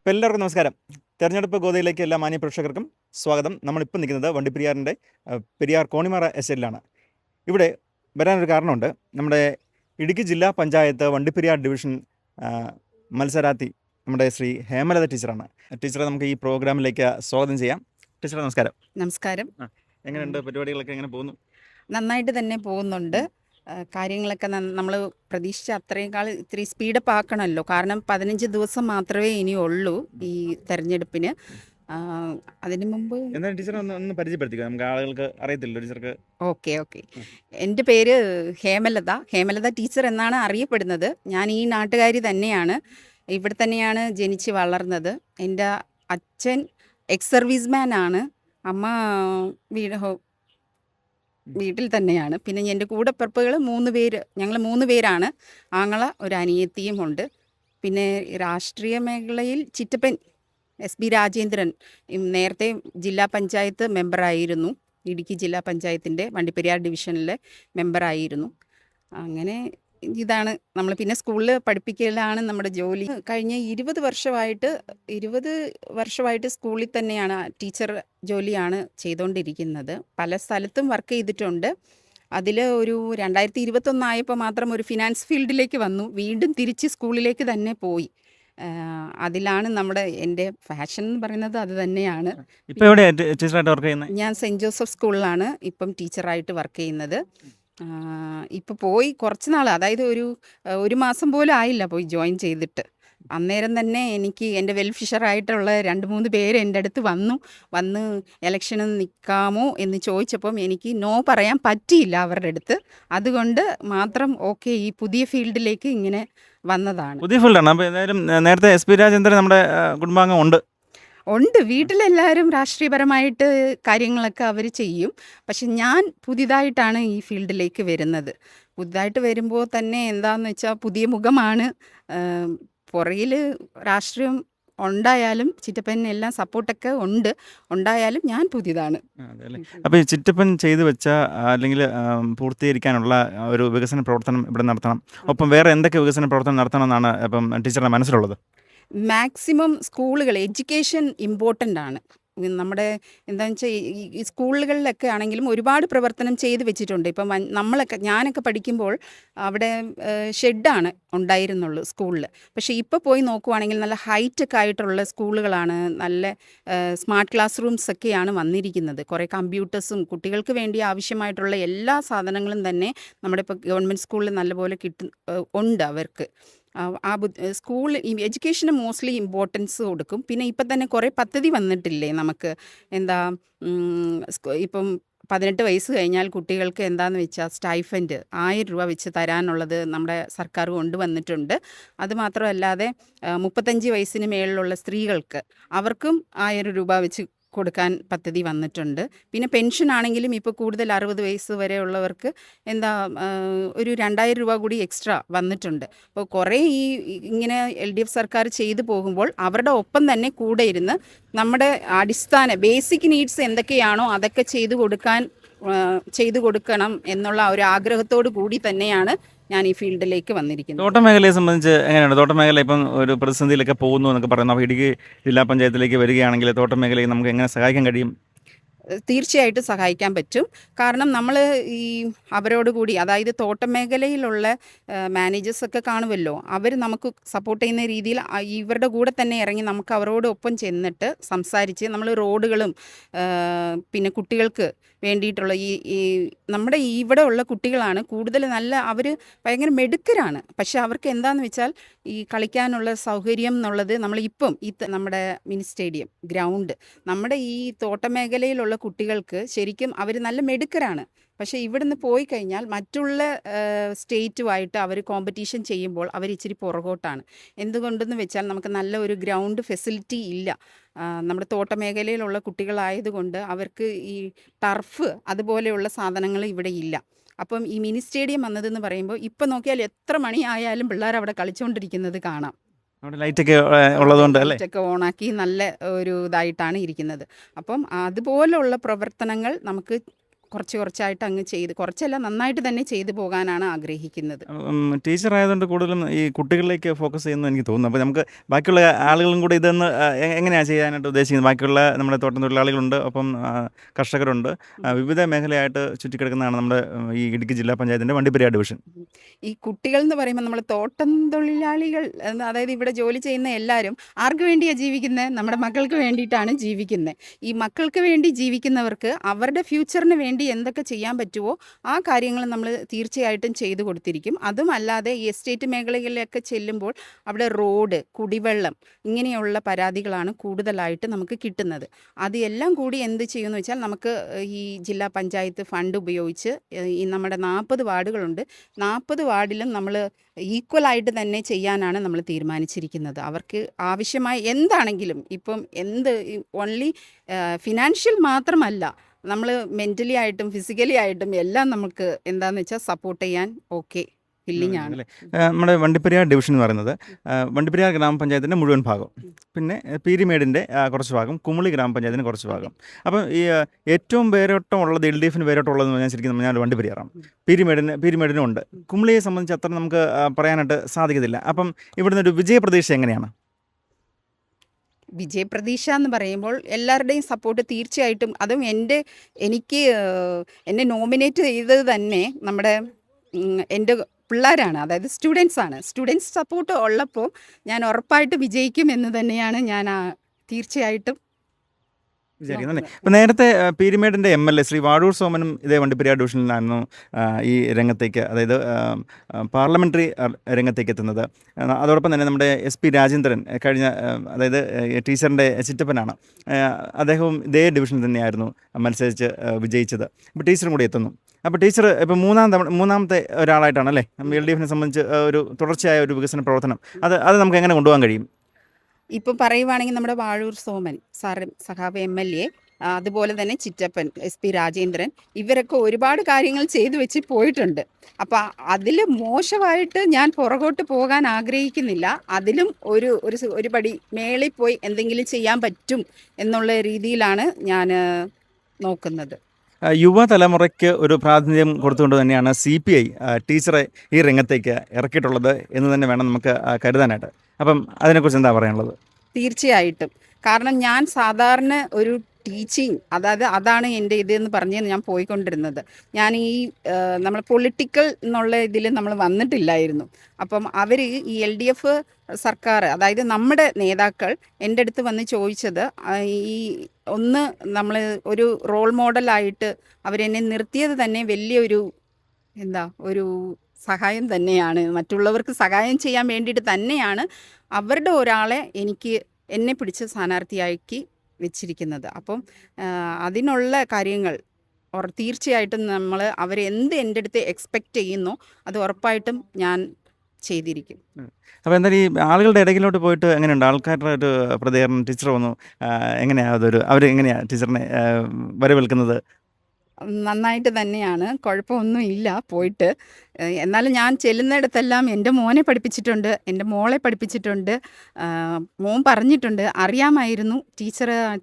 അപ്പോൾ എല്ലാവർക്കും നമസ്കാരം. തെരഞ്ഞെടുപ്പ് ഗോതയിലേക്ക് എല്ലാ മാന്യ പ്രേക്ഷകർക്കും സ്വാഗതം. നമ്മളിപ്പോൾ നിൽക്കുന്നത് വണ്ടിപ്പെരിയാറിൻ്റെ പെരിയാർ കോണിമറ എസ്റ്റേറ്റിലാണ്. ഇവിടെ വരാനൊരു കാരണമുണ്ട്. നമ്മുടെ ഇടുക്കി ജില്ലാ പഞ്ചായത്ത് വണ്ടിപ്പെരിയാർ ഡിവിഷൻ മത്സരാർത്ഥി നമ്മുടെ ശ്രീ ഹേമലത ടീച്ചറാണ്. ടീച്ചറെ നമുക്ക് ഈ പ്രോഗ്രാമിലേക്ക് സ്വാഗതം ചെയ്യാം. ടീച്ചറെ നമസ്കാരം. നമസ്കാരം. എങ്ങനെയുണ്ട് പരിപാടികളൊക്കെ? എങ്ങനെ പോകുന്നു? നന്നായിട്ട് തന്നെ പോകുന്നുണ്ട്. കാര്യങ്ങളൊക്കെ നമ്മൾ പ്രതീക്ഷിച്ച അത്രയേക്കാൾ ഇത്തിരി സ്പീഡപ്പ് ആക്കണമല്ലോ. കാരണം 15 ദിവസം മാത്രമേ ഇനിയുള്ളൂ ഈ തെരഞ്ഞെടുപ്പിന്. അതിനു മുമ്പ് എന്തായാലും ടീച്ചറെ ഒന്ന് പരിചയപ്പെടുത്തിക്കുക, നമുക്ക് ആളുകൾക്ക് അറിയത്തില്ല ടീച്ചർക്ക്. ഓക്കെ. എൻ്റെ പേര് ഹേമലത ടീച്ചർ എന്നാണ് അറിയപ്പെടുന്നത്. ഞാൻ ഈ നാട്ടുകാരി തന്നെയാണ്. ഇവിടെ തന്നെയാണ് ജനിച്ച് വളർന്നത്. എൻ്റെ അച്ഛൻ എക്സ് സർവീസ്മാൻ ആണ്. അമ്മ വീട്ടിൽ തന്നെയാണ്. പിന്നെ എൻ്റെ കൂടെപ്പിറപ്പുകൾ 3 പേര്, ഞങ്ങൾ 3 പേരാണ്. ആങ്ങള ഒരു അനിയത്തിയും ഉണ്ട്. പിന്നെ രാഷ്ട്രീയ മേഖലയിൽ ചിറ്റപ്പൻ SB രാജേന്ദ്രൻ നേരത്തെ ജില്ലാ പഞ്ചായത്ത് മെമ്പറായിരുന്നു. ഇടുക്കി ജില്ലാ പഞ്ചായത്തിൻ്റെ വണ്ടിപ്പെരിയാർ ഡിവിഷനിലെ മെമ്പറായിരുന്നു. അങ്ങനെ ഇതാണ് നമ്മൾ. പിന്നെ സ്കൂളിൽ പഠിപ്പിക്കലാണ് നമ്മുടെ ജോലി. കഴിഞ്ഞ 20 വർഷമായിട്ട് സ്കൂളിൽ തന്നെയാണ് ടീച്ചർ ജോലിയാണ് ചെയ്തുകൊണ്ടിരിക്കുന്നത്. പല സ്ഥലത്തും വർക്ക് ചെയ്തിട്ടുണ്ട്. അതിൽ ഒരു 2021 ആയപ്പോൾ മാത്രം ഒരു ഫിനാൻസ് ഫീൽഡിലേക്ക് വന്നു. വീണ്ടും തിരിച്ച് സ്കൂളിലേക്ക് തന്നെ പോയി. അതിലാണ് എൻ്റെ ഫാഷൻ എന്ന് പറയുന്നത് അത് തന്നെയാണ്. ഇപ്പോൾ എവിടെയാണ് ടീച്ചറായിട്ട് വർക്ക് ചെയ്യുന്നത്? ഞാൻ സെൻറ്റ് ജോസഫ് സ്കൂളിലാണ് ഇപ്പം ടീച്ചറായിട്ട് വർക്ക് ചെയ്യുന്നത്. ഇപ്പോൾ പോയി കുറച്ച് നാൾ, അതായത് ഒരു മാസം പോലും ആയില്ല പോയി ജോയിൻ ചെയ്തിട്ട്. അന്നേരം തന്നെ എനിക്ക് എൻ്റെ വെൽഫിഷറായിട്ടുള്ള 2-3 പേര് എൻ്റെ അടുത്ത് വന്ന് ഇലക്ഷന് നിൽക്കാമോ എന്ന് ചോദിച്ചപ്പം എനിക്ക് നോ പറയാൻ പറ്റിയില്ല അവരുടെ അടുത്ത്. അതുകൊണ്ട് മാത്രം ഈ പുതിയ ഫീൽഡിലേക്ക് ഇങ്ങനെ വന്നതാണ്. പുതിയ ഫീൽഡാണ്. അപ്പോൾ എന്തായാലും നേരത്തെ SB രാജേന്ദ്രൻ നമ്മുടെ കുടുംബാംഗം ഉണ്ട്. വീട്ടിലെല്ലാവരും രാഷ്ട്രീയപരമായിട്ട് കാര്യങ്ങളൊക്കെ അവർ ചെയ്യും. പക്ഷെ ഞാൻ പുതിയതായിട്ടാണ് ഈ ഫീൽഡിലേക്ക് വരുന്നത്. പുതുതായിട്ട് വരുമ്പോൾ തന്നെ എന്താണെന്ന് വെച്ചാൽ പുതിയ മുഖമാണ്. പുറകിൽ രാഷ്ട്രീയം ഉണ്ടായാലും ചിറ്റപ്പൻ എല്ലാം സപ്പോർട്ടൊക്കെ ഉണ്ടായാലും ഞാൻ പുതിയതാണ്. അപ്പോൾ ഈ ചിറ്റപ്പൻ ചെയ്തു വെച്ച അല്ലെങ്കിൽ പൂർത്തീകരിക്കാനുള്ള ഒരു വികസന പ്രവർത്തനം ഇവിടെ നടത്തണം. ഒപ്പം വേറെ എന്തൊക്കെ വികസന പ്രവർത്തനം നടത്തണമെന്നാണ് ഇപ്പം ടീച്ചറുടെ മനസ്സിലുള്ളത്? മാക്സിമം സ്കൂളുകൾ എഡ്യൂക്കേഷൻ ഇമ്പോർട്ടൻ്റ് ആണ്. നമ്മുടെ എന്താണെന്ന് വെച്ചാൽ ഈ സ്കൂളുകളിലൊക്കെ ആണെങ്കിലും ഒരുപാട് പ്രവർത്തനം ചെയ്ത് വെച്ചിട്ടുണ്ട്. ഇപ്പം ഞാനൊക്കെ പഠിക്കുമ്പോൾ അവിടെ ഷെഡാണ് ഉണ്ടായിരുന്നുള്ളൂ സ്കൂളിൽ. പക്ഷേ ഇപ്പോൾ പോയി നോക്കുവാണെങ്കിൽ നല്ല ഹൈടെക് ആയിട്ടുള്ള സ്കൂളുകളാണ്. നല്ല സ്മാർട്ട് ക്ലാസ് റൂംസ് ഒക്കെയാണ് വന്നിരിക്കുന്നത്. കുറേ കമ്പ്യൂട്ടേഴ്സും കുട്ടികൾക്ക് വേണ്ടി ആവശ്യമായിട്ടുള്ള എല്ലാ സാധനങ്ങളും തന്നെ നമ്മുടെ ഇപ്പോൾ ഗവൺമെൻറ് സ്കൂളിൽ നല്ലപോലെ ഉണ്ട് അവർക്ക്. സ്കൂൾ എഡ്യൂക്കേഷന് മോസ്റ്റ്ലി ഇമ്പോർട്ടൻസ് കൊടുക്കും. പിന്നെ ഇപ്പം തന്നെ കുറേ പദ്ധതി വന്നിട്ടില്ലേ നമുക്ക്. ഇപ്പം 18 വയസ്സ് കഴിഞ്ഞാൽ കുട്ടികൾക്ക് എന്താണെന്ന് വെച്ചാൽ സ്റ്റൈഫൻഡ് 1000 രൂപ വെച്ച് തരാനുള്ളത് നമ്മുടെ സർക്കാർ കൊണ്ടുവന്നിട്ടുണ്ട്. അതുമാത്രമല്ലാതെ 35 വയസ്സിന് മേളിലുള്ള സ്ത്രീകൾക്ക് അവർക്കും 1000 രൂപ വെച്ച് കൊടുക്കാൻ പദ്ധതി വന്നിട്ടുണ്ട്. പിന്നെ പെൻഷൻ ആണെങ്കിലും ഇപ്പോൾ കൂടുതൽ 60 വയസ്സ് വരെ ഉള്ളവർക്ക് ഒരു 2000 രൂപ കൂടി എക്സ്ട്രാ വന്നിട്ടുണ്ട്. അപ്പോൾ കുറേ ഇങ്ങനെ LDF സർക്കാർ ചെയ്തു പോകുമ്പോൾ അവരുടെ ഒപ്പം തന്നെ കൂടെ ഇരുന്ന് നമ്മുടെ അടിസ്ഥാന ബേസിക് നീഡ്സ് എന്തൊക്കെയാണോ അതൊക്കെ ചെയ്തു കൊടുക്കണം എന്നുള്ള ഒരു ആഗ്രഹത്തോടു കൂടി തന്നെയാണ് ഞാൻ ഈ ഫീൽഡിലേക്ക് വന്നിരിക്കുന്നത്. തോട്ടമേഖലയെ സംബന്ധിച്ച് എങ്ങനെയാണ്? തോട്ടമേഖല ഇപ്പം ഒരു പ്രതിസന്ധിയിലൊക്കെ പോകുന്നു എന്നൊക്കെ പറയുന്നു. അപ്പോൾ ഇടുക്കി ജില്ലാ പഞ്ചായത്തിലേക്ക് വരികയാണെങ്കിൽ തോട്ടമേഖലയെ നമുക്ക് എങ്ങനെ സഹായിക്കാൻ കഴിയും? തീർച്ചയായിട്ടും സഹായിക്കാൻ പറ്റും. കാരണം നമ്മൾ അവരോട് കൂടി, അതായത് തോട്ടം മേഖലയിലുള്ള മാനേജേഴ്സൊക്കെ കാണുമല്ലോ, അവർ നമുക്ക് സപ്പോർട്ട് ചെയ്യുന്ന രീതിയിൽ ഇവരുടെ കൂടെ തന്നെ ഇറങ്ങി നമുക്ക് അവരോടൊപ്പം ചെന്നിട്ട് സംസാരിച്ച് നമ്മൾ റോഡുകളും പിന്നെ കുട്ടികൾക്ക് വേണ്ടിയിട്ടുള്ള ഈ നമ്മുടെ ഇവിടെ ഉള്ള കുട്ടികളാണ് കൂടുതൽ അവർ ഭയങ്കര മെടുക്കരാണ്. പക്ഷെ അവർക്ക് എന്താണെന്ന് വെച്ചാൽ ഈ കളിക്കാനുള്ള സൗകര്യം എന്നുള്ളത് നമ്മളിപ്പം നമ്മുടെ മിനി സ്റ്റേഡിയം ഗ്രൗണ്ട് നമ്മുടെ ഈ തോട്ടമേഖലയിലുള്ള കുട്ടികൾക്ക് ശരിക്കും അവർ നല്ല മെടുക്കരാണ്. പക്ഷേ ഇവിടുന്ന് പോയി കഴിഞ്ഞാൽ മറ്റുള്ള സ്റ്റേറ്റുമായിട്ട് അവർ കോമ്പറ്റീഷൻ ചെയ്യുമ്പോൾ അവർ ഇച്ചിരി പുറകോട്ടാണ്. എന്തുകൊണ്ടെന്ന് വെച്ചാൽ നമുക്ക് നല്ല ഒരു ഗ്രൗണ്ട് ഫെസിലിറ്റി ഇല്ല. നമ്മുടെ തോട്ടമേഖലയിലുള്ള കുട്ടികളായതുകൊണ്ട് അവർക്ക് ഈ ടർഫ് അതുപോലെയുള്ള സാധനങ്ങൾ ഇവിടെ ഇല്ല. അപ്പം ഈ മിനി സ്റ്റേഡിയം വന്നതെന്ന് പറയുമ്പോൾ ഇപ്പം നോക്കിയാൽ എത്ര മണിയായാലും പിള്ളേർ അവിടെ കളിച്ചുകൊണ്ടിരിക്കുന്നത് കാണാം. ലൈറ്റൊക്കെ ഉള്ളതുകൊണ്ട് ലൈറ്റൊക്കെ ഓണാക്കി നല്ല ഒരു ഇതായിട്ടാണ് ഇരിക്കുന്നത്. അപ്പം അതുപോലുള്ള പ്രവർത്തനങ്ങൾ നമുക്ക് കുറച്ച് കുറച്ചായിട്ട് അങ്ങ് കുറച്ചല്ല നന്നായിട്ട് തന്നെ ചെയ്തു പോകാനാണ് ആഗ്രഹിക്കുന്നത്. ടീച്ചർ ആയതുകൊണ്ട് കൂടുതലും ഈ കുട്ടികളിലേക്ക് ഫോക്കസ് ചെയ്യുന്നു എനിക്ക് തോന്നുന്നു. അപ്പോൾ നമുക്ക് ബാക്കിയുള്ള ആളുകളും കൂടി ഇതൊന്ന് എങ്ങനെയാണ് ചെയ്യാനായിട്ട് ഉദ്ദേശിക്കുന്നത്? ബാക്കിയുള്ള നമ്മുടെ തോട്ടം തൊഴിലാളികളുണ്ട്, ഒപ്പം കർഷകരുണ്ട്, വിവിധ മേഖലയായിട്ട് ചുറ്റിക്കിടക്കുന്നതാണ് നമ്മുടെ ഈ ഇടുക്കി ജില്ലാ പഞ്ചായത്തിൻ്റെ വണ്ടിപ്പെരിയാർ ഡിവിഷൻ. ഈ കുട്ടികൾ എന്ന് പറയുമ്പോൾ നമ്മൾ തോട്ടം തൊഴിലാളികൾ അതായത് ഇവിടെ ജോലി ചെയ്യുന്ന എല്ലാവരും ആർക്ക് വേണ്ടിയാണ് ജീവിക്കുന്നത്? നമ്മുടെ മക്കൾക്ക് വേണ്ടിയിട്ടാണ് ജീവിക്കുന്നത്. ഈ മക്കൾക്ക് വേണ്ടി ജീവിക്കുന്നവർക്ക് അവരുടെ ഫ്യൂച്ചറിന് വേണ്ടി എന്തൊക്കെ ചെയ്യാൻ പറ്റുമോ ആ കാര്യങ്ങൾ നമ്മൾ തീർച്ചയായിട്ടും ചെയ്തു കൊടുത്തിരിക്കും. അതും അല്ലാതെ ഈ എസ്റ്റേറ്റ് മേഖലകളിലൊക്കെ ചെല്ലുമ്പോൾ അവിടെ റോഡ്, കുടിവെള്ളം ഇങ്ങനെയുള്ള പരാതികളാണ് കൂടുതലായിട്ട് നമുക്ക് കിട്ടുന്നത്. അത് എല്ലാം കൂടി എന്ത് ചെയ്യുമെന്ന് വെച്ചാൽ നമുക്ക് ഈ ജില്ലാ പഞ്ചായത്ത് ഫണ്ട് ഉപയോഗിച്ച് ഈ നമ്മുടെ 40 വാർഡുകളുണ്ട്. 40 വാർഡിലും നമ്മൾ ഈക്വലായിട്ട് തന്നെ ചെയ്യാനാണ് നമ്മൾ തീരുമാനിച്ചിരിക്കുന്നത്. അവർക്ക് ആവശ്യമായ എന്താണെങ്കിലും ഇപ്പം ഓൺലി ഫിനാൻഷ്യൽ മാത്രമല്ല, നമ്മൾ മെൻ്റലി ആയിട്ടും ഫിസിക്കലി ആയിട്ടും എല്ലാം നമുക്ക് എന്താണെന്ന് വെച്ചാൽ സപ്പോർട്ട് ചെയ്യാൻ വില്ലിങ് ആണ്. നമ്മുടെ വണ്ടിപ്പെരിയാർ ഡിവിഷൻ എന്ന് പറയുന്നത് വണ്ടിപ്പെരിയാർ ഗ്രാമപഞ്ചായത്തിൻ്റെ മുഴുവൻ ഭാഗം, പിന്നെ പീരിമേടിൻ്റെ കുറച്ച് ഭാഗം, കുമളി ഗ്രാമപഞ്ചായത്തിന് കുറച്ച് ഭാഗം. അപ്പം ഈ ഏറ്റവും വേരോട്ടം ഉള്ളത് LDFന് വേരോട്ടം ഉള്ളതെന്ന് പറഞ്ഞാൽ ശരിക്കും പറഞ്ഞാൽ വണ്ടിപ്പെരിയാറാണ്. പീരിമേടിനും ഉണ്ട്. കുമളിയെ സംബന്ധിച്ച് അത്ര നമുക്ക് പറയാനായിട്ട് സാധിക്കത്തില്ല. അപ്പം ഇവിടുന്ന് ഒരു വിജയപ്രതീക്ഷ എങ്ങനെയാണ്? വിജയപ്രതീക്ഷ എന്ന് പറയുമ്പോൾ എല്ലാവരുടെയും സപ്പോർട്ട് തീർച്ചയായിട്ടും, അതും എന്നെ നോമിനേറ്റ് ചെയ്തത് തന്നെ നമ്മുടെ എൻ്റെ പിള്ളേരാണ്, അതായത് സ്റ്റുഡൻസ് സപ്പോർട്ട് ഉള്ളപ്പോൾ ഞാൻ ഉറപ്പായിട്ട് വിജയിക്കും എന്ന് തന്നെയാണ് ഞാൻ തീർച്ചയായിട്ടും വിചാരിക്കുന്നത്. ഇപ്പം നേരത്തെ പീരിമേടിൻ്റെ MLA ശ്രീ വാഴൂർ സോമനും ഇതേ വണ്ടിപ്പെരിയാർ ഡിവിഷനിലായിരുന്നു ഈ രംഗത്തേക്ക്, അതായത് പാർലമെൻ്ററി രംഗത്തേക്ക് എത്തുന്നത്. അതോടൊപ്പം തന്നെ നമ്മുടെ SP രാജേന്ദ്രൻ അതായത് ടീച്ചറിൻ്റെ ചിറ്റപ്പനാണ്, അദ്ദേഹവും ഇതേ ഡിവിഷനിൽ തന്നെയായിരുന്നു മത്സരിച്ച് വിജയിച്ചത്. ഇപ്പോൾ ടീച്ചറും കൂടി എത്തുന്നു. അപ്പോൾ ടീച്ചർ ഇപ്പോൾ മൂന്നാമത്തെ ഒരാളായിട്ടാണ് അല്ലേ LDFനെ സംബന്ധിച്ച് ഒരു തുടർച്ചയായ ഒരു വികസന പ്രവർത്തനം അത് നമുക്ക് എങ്ങനെ കൊണ്ടുപോകാൻ കഴിയും? ഇപ്പം പറയുവാണെങ്കിൽ നമ്മുടെ വാഴൂർ സോമൻ സഖാവ് MLA, അതുപോലെ തന്നെ ചിറ്റപ്പൻ SP രാജേന്ദ്രൻ, ഇവരൊക്കെ ഒരുപാട് കാര്യങ്ങൾ ചെയ്തു വെച്ച് പോയിട്ടുണ്ട്. അപ്പം അതിൽ മോശമായിട്ട് ഞാൻ പുറകോട്ട് പോകാൻ ആഗ്രഹിക്കുന്നില്ല. അതിലും ഒരു പടി മേളിൽ പോയി എന്തെങ്കിലും ചെയ്യാൻ പറ്റും എന്നുള്ള രീതിയിലാണ് ഞാൻ നോക്കുന്നത്. യുവതലമുറയ്ക്ക് ഒരു പ്രാതിനിധ്യം കൊടുത്തുകൊണ്ട് തന്നെയാണ് CPI ടീച്ചറെ ഈ രംഗത്തേക്ക് ഇറക്കിയിട്ടുള്ളത് എന്ന് തന്നെ വേണം നമുക്ക് കരുതാനായിട്ട്. അപ്പം അതിനെക്കുറിച്ച് എന്താ പറയാനുള്ളത്? തീർച്ചയായിട്ടും. കാരണം ഞാൻ സാധാരണ ഒരു ടീച്ചിങ്, അതാണ് എൻ്റെ ഇതെന്ന് പറഞ്ഞ് ഞാൻ പോയിക്കൊണ്ടിരുന്നത്. ഞാൻ ഈ നമ്മൾ പൊളിറ്റിക്കൽ എന്നുള്ള ഇതിൽ നമ്മൾ വന്നിട്ടില്ലായിരുന്നു. അപ്പം അവർ ഈ LDF സർക്കാർ, അതായത് നമ്മുടെ നേതാക്കൾ എൻ്റെ അടുത്ത് വന്ന് ചോദിച്ചത്, ഈ നമ്മൾ ഒരു റോൾ മോഡലായിട്ട് അവരെന്നെ നിർത്തിയത് തന്നെ വലിയൊരു ഒരു സഹായം തന്നെയാണ്. മറ്റുള്ളവർക്ക് സഹായം ചെയ്യാൻ വേണ്ടിയിട്ട് തന്നെയാണ് അവരുടെ ഒരാളെ എന്നെ പിടിച്ച് സ്ഥാനാർത്ഥിയാക്കി വെച്ചിരിക്കുന്നത്. അപ്പം അതിനുള്ള കാര്യങ്ങൾ തീർച്ചയായിട്ടും അവരെന്ത് എൻ്റെ അടുത്ത് എക്സ്പെക്റ്റ് ചെയ്യുന്നോ അത് ഉറപ്പായിട്ടും ഞാൻ ചെയ്തിരിക്കും. അപ്പോൾ എന്തായാലും ഈ ആളുകളുടെ ഇടയിലോട്ട് പോയിട്ട് എങ്ങനെയുണ്ട് ആൾക്കാരുടെ ഒരു പ്രതികരണം? ടീച്ചർ വന്നു, എങ്ങനെയാണ് അവരെങ്ങനെയാണ് ടീച്ചറിനെ വരവേൽക്കുന്നത്? നന്നായിട്ട് തന്നെയാണ്, കുഴപ്പമൊന്നും ഇല്ല പോയിട്ട്. എന്നാലും ഞാൻ ചെല്ലുന്നിടത്തെല്ലാം എൻ്റെ മോനെ പഠിപ്പിച്ചിട്ടുണ്ട്, എൻ്റെ മോളെ പഠിപ്പിച്ചിട്ടുണ്ട്. മോൻ പറഞ്ഞിട്ടുണ്ട് അറിയാമായിരുന്നു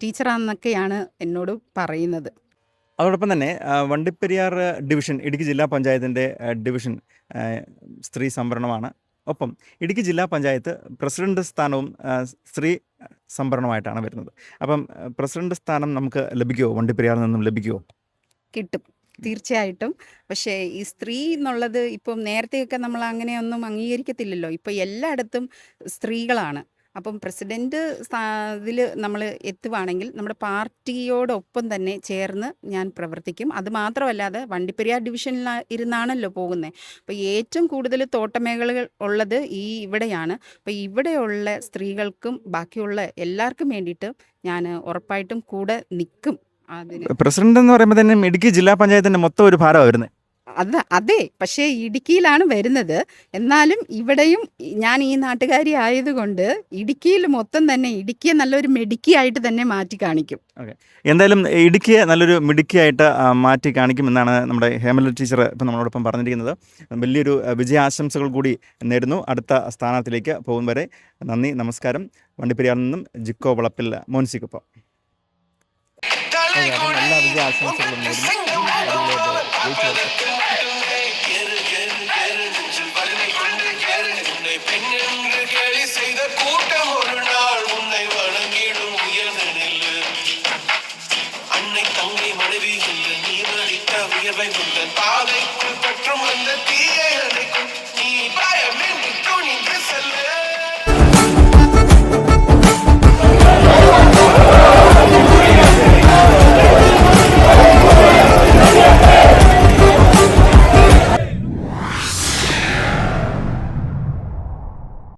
ടീച്ചറാന്നൊക്കെയാണ് എന്നോട് പറയുന്നത്. അതോടൊപ്പം തന്നെ വണ്ടിപ്പെരിയാർ ഡിവിഷൻ ഇടുക്കി ജില്ലാ പഞ്ചായത്തിൻ്റെ ഡിവിഷൻ സ്ത്രീ സംവരണമാണ്. ഒപ്പം ഇടുക്കി ജില്ലാ പഞ്ചായത്ത് പ്രസിഡന്റ് സ്ഥാനവും സ്ത്രീ സംവരണമായിട്ടാണ് വരുന്നത്. അപ്പം പ്രസിഡന്റ് സ്ഥാനം നമുക്ക് ലഭിക്കുമോ? വണ്ടിപ്പെരിയാറിൽ നിന്നും ലഭിക്കുമോ? കിട്ടും, തീർച്ചയായിട്ടും. പക്ഷേ ഈ സ്ത്രീ എന്നുള്ളത് ഇപ്പം നേരത്തെയൊക്കെ നമ്മൾ അങ്ങനെയൊന്നും അംഗീകരിക്കത്തില്ലല്ലോ. ഇപ്പം എല്ലായിടത്തും സ്ത്രീകളാണ്. അപ്പം പ്രസിഡൻറ്റ് ഇതിൽ നമ്മൾ എത്തുവാണെങ്കിൽ നമ്മുടെ പാർട്ടിയോടൊപ്പം തന്നെ ചേർന്ന് ഞാൻ പ്രവർത്തിക്കും. അതുമാത്രമല്ലാതെ വണ്ടിപ്പെരിയാർ ഡിവിഷനിൽ ഇരുന്നാണല്ലോ പോകുന്നത്. അപ്പോൾ ഏറ്റവും കൂടുതൽ തോട്ടമേഖലകൾ ഉള്ളത് ഇവിടെയാണ്. അപ്പോൾ ഇവിടെയുള്ള സ്ത്രീകൾക്കും ബാക്കിയുള്ള എല്ലാവർക്കും വേണ്ടിയിട്ട് ഞാൻ ഉറപ്പായിട്ടും കൂടെ നിൽക്കും. പ്രസിഡന്റ് എന്ന് പറയുമ്പോൾ തന്നെ ഇടുക്കി ജില്ലാ പഞ്ചായത്തിൻ്റെ മൊത്തം ഒരു ഭാരമാണ് വരുന്നത്. അതെ, പക്ഷേ ഇടുക്കിയിലാണ് വരുന്നത്. എന്നാലും ഇവിടെയും ഞാൻ ഈ നാട്ടുകാരി ആയതുകൊണ്ട് ഇടുക്കിയിൽ മൊത്തം തന്നെ ഇടുക്കിയെ നല്ലൊരു മിടുക്കിയായിട്ട് തന്നെ മാറ്റി കാണിക്കും. ഓക്കെ, എന്തായാലും ഇടുക്കിയെ നല്ലൊരു മിടുക്കിയായിട്ട് മാറ്റി കാണിക്കുമെന്നാണ് നമ്മുടെ ഹേമലത ടീച്ചർ ഇപ്പം നമ്മളോടൊപ്പം പറഞ്ഞിരിക്കുന്നത്. വലിയൊരു വിജയാശംസകൾ കൂടി നേരുന്നു. അടുത്ത സ്ഥാനത്തിലേക്ക് പോകും വരെ നന്ദി, നമസ്കാരം. വണ്ടിപ്പെരിയാറിൽ നിന്നും ജിക്കോ വളപ്പിൽ മോൻസിക്കൊപ്പം. എല്ലാ വിജയാശംസകളും നേരുന്നു. ജയിച്ചു വരട്ടെ.